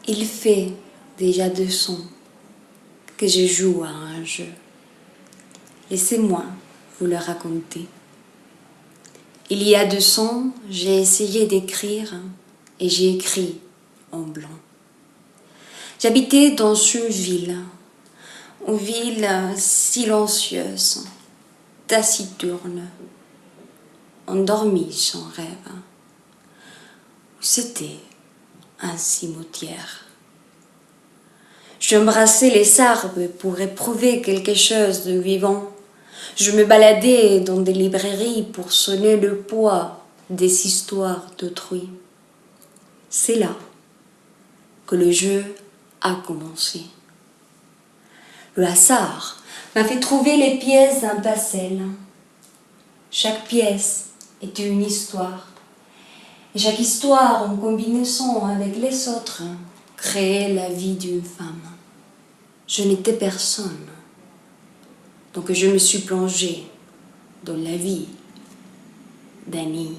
Il fait déjà 2 ans que je joue à un jeu. Laissez-moi vous le raconter. Il y a 2 ans, j'ai essayé d'écrire et j'ai écrit en blanc. J'habitais dans une ville silencieuse, taciturne, endormie sans rêve. C'était un cimetière. J'embrassais les arbres pour éprouver quelque chose de vivant. Je me baladais dans des librairies pour sonner le poids des histoires d'autrui. C'est là que le jeu a commencé. Le hasard m'a fait trouver les pièces d'un puzzle. Chaque pièce était une histoire. Et chaque histoire, en combinaison avec les autres, créait la vie d'une femme. Je n'étais personne. Donc je me suis plongée dans la vie d'Annie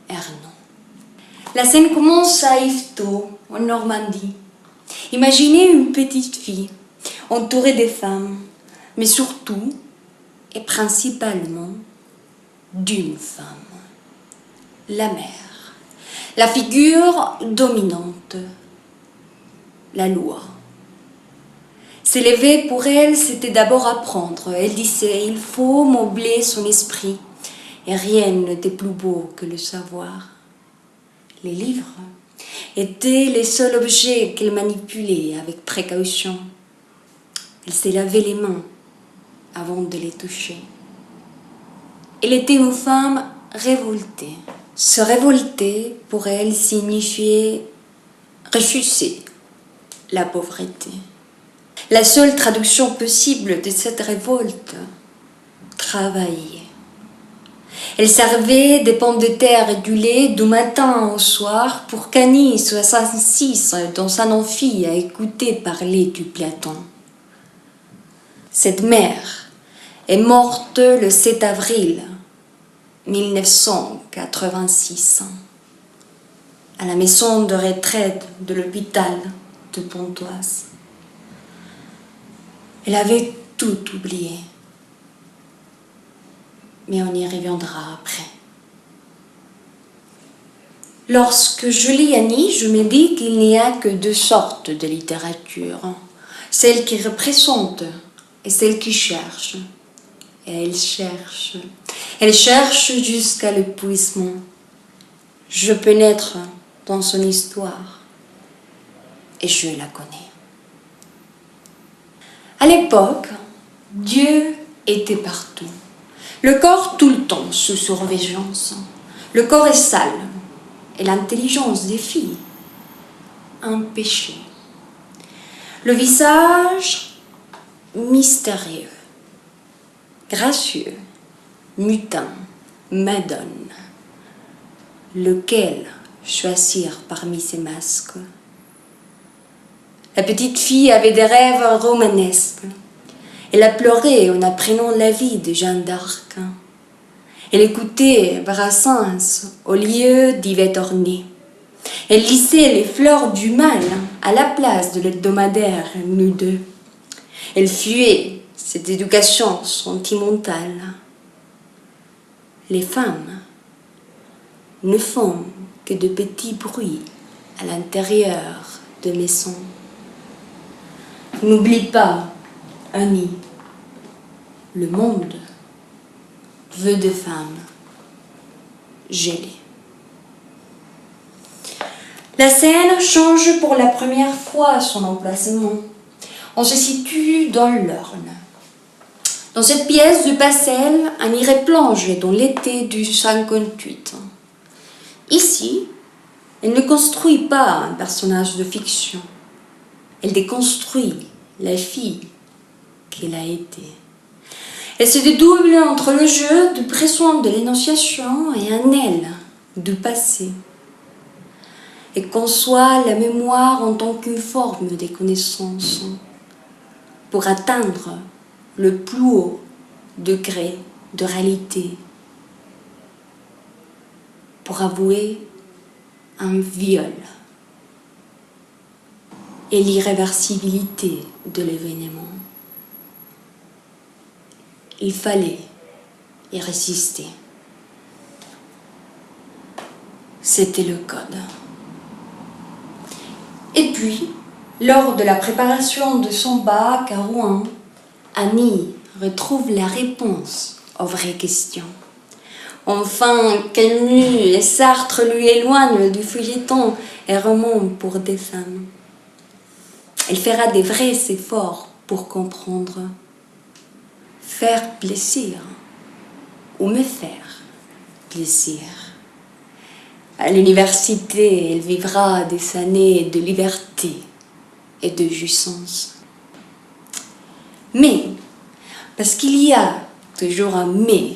Ernaux. La scène commence à Yvetot, en Normandie. Imaginez une petite fille entourée de femmes, mais surtout et principalement d'une femme, la mère, la figure dominante, la loi. S'élever pour elle, c'était d'abord apprendre. Elle disait, il faut meubler son esprit. Et rien n'était plus beau que le savoir. Les livres étaient les seuls objets qu'elle manipulait avec précaution. Elle s'est lavé les mains avant de les toucher. Elle était une femme révoltée. Se révolter, pour elle, signifiait refuser la pauvreté. La seule traduction possible de cette révolte, travailler. Elle servait des pommes de terre et du lait du matin au soir pour qu'Annie soit assise dans un amphi à écouter parler du Platon. Cette mère est morte le 7 avril 1986 à la maison de retraite de l'hôpital de Pontoise. Elle avait tout oublié. Mais on y reviendra après. Lorsque je lis Annie, je me dis qu'il n'y a que 2 sortes de littérature. Celle qui représente et celle qui cherche. Et elle cherche. Elle cherche jusqu'à l'épuisement. Je pénètre dans son histoire et je la connais. À l'époque, Dieu était partout. Le corps tout le temps sous surveillance. Le corps est sale et l'intelligence des filles un péché. Le visage mystérieux, gracieux, mutin, madone. Lequel choisir parmi ces masques? La petite fille avait des rêves romanesques. Elle a pleuré en apprenant la vie de Jeanne d'Arc. Elle écoutait Brassens au lieu d'Yvette Ornay. Elle lisait Les Fleurs du Mal à la place de l'hebdomadaire Nous deux. Elle fuyait cette éducation sentimentale. Les femmes ne font que de petits bruits à l'intérieur de maisons. N'oublie pas, Annie, le monde veut de femmes gelées. La scène change pour la première fois son emplacement. On se situe dans l'Orne. Dans cette pièce du Passel, Annie replonge dans l'été du 58. Ici, elle ne construit pas un personnage de fiction. Elle déconstruit la fille qu'elle a été. Elle se dédouble entre le jeu du présent de l'énonciation et un elle du passé. Elle conçoit la mémoire en tant qu'une forme des connaissances pour atteindre le plus haut degré de réalité, pour avouer un viol. et l'irréversibilité de l'événement. Il fallait y résister. C'était le code. Et puis, lors de la préparation de son bac à Rouen, Annie retrouve la réponse aux vraies questions. Enfin, Camus et Sartre lui éloignent du feuilleton et roman pour des femmes. Elle fera des vrais efforts pour comprendre. Faire plaisir ou me faire plaisir. À l'université, elle vivra des années de liberté et de jouissance. Mais, parce qu'il y a toujours un mais,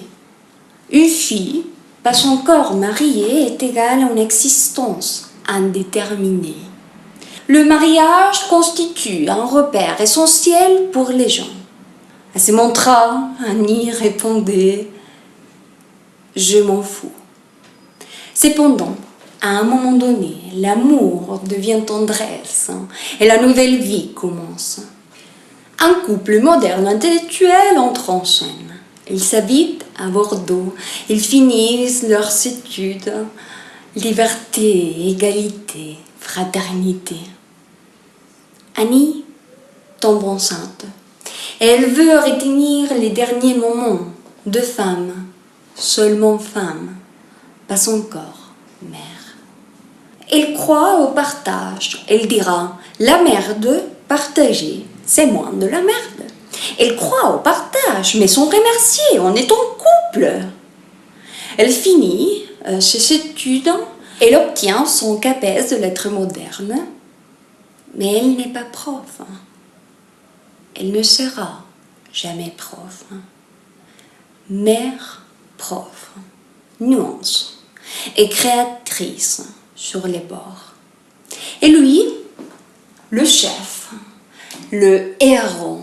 une fille, pas encore mariée, est égale à une existence indéterminée. Le mariage constitue un repère essentiel pour les gens. À ces mantras, Annie répondait « Je m'en fous ». Cependant, à un moment donné, l'amour devient tendresse et la nouvelle vie commence. Un couple moderne intellectuel entre en scène. Ils s'habitent à Bordeaux, ils finissent leurs études. Liberté, égalité, fraternité. Annie tombe enceinte et elle veut retenir les derniers moments de femme, seulement femme, pas encore mère. Elle croit au partage, elle dira « la merde partagée, c'est moins de la merde ». Elle croit au partage, mais sans remercier, on est en couple. Elle finit ses études, elle obtient son CAPES de lettres modernes, mais elle n'est pas prof. Elle ne sera jamais prof. Mère prof, nuance et créatrice sur les bords. Et lui, le chef, le héros.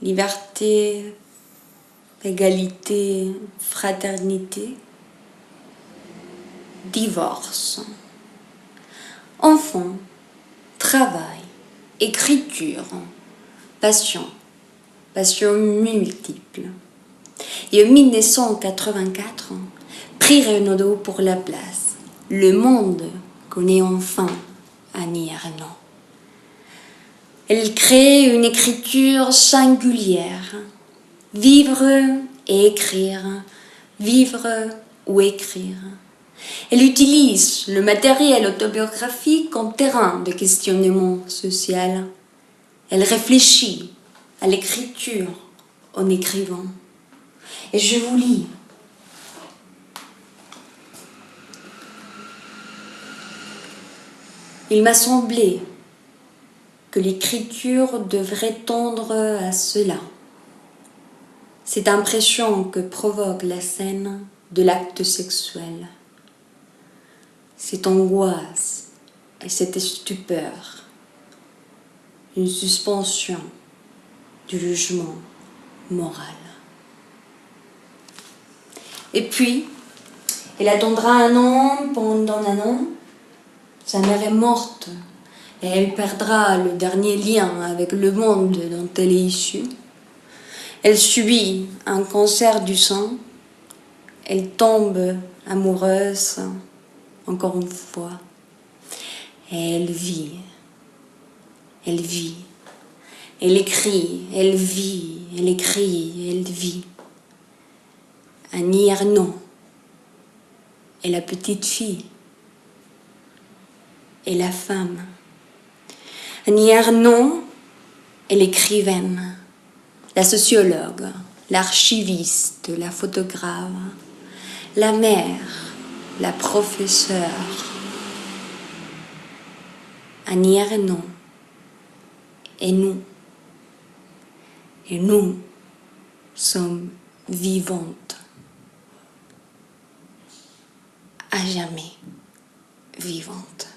Liberté, égalité, fraternité, divorce, enfant, travail, écriture, passion multiple. Et en 1984, prix Renaudot pour la place. Le monde connaît enfin Annie Ernaux. Elle crée une écriture singulière. Vivre et écrire, vivre ou écrire. Elle utilise le matériel autobiographique comme terrain de questionnement social. Elle réfléchit à l'écriture en écrivant. Et je vous lis. Il m'a semblé que l'écriture devrait tendre à cela. Cette impression que provoque la scène de l'acte sexuel. Cette angoisse et cette stupeur. Une suspension du jugement moral. Et puis, elle attendra un an, pendant un an, sa mère est morte et elle perdra le dernier lien avec le monde dont elle est issue. Elle subit un cancer du sein, elle tombe amoureuse, encore une fois, et elle vit, elle écrit, elle vit, elle écrit, elle vit. Annie Ernaux est la petite fille et la femme. Annie Ernaux est l'écrivaine, la sociologue, l'archiviste, la photographe, la mère, la professeure. Annie Ernaux et nous. Et nous sommes vivantes. À jamais vivantes.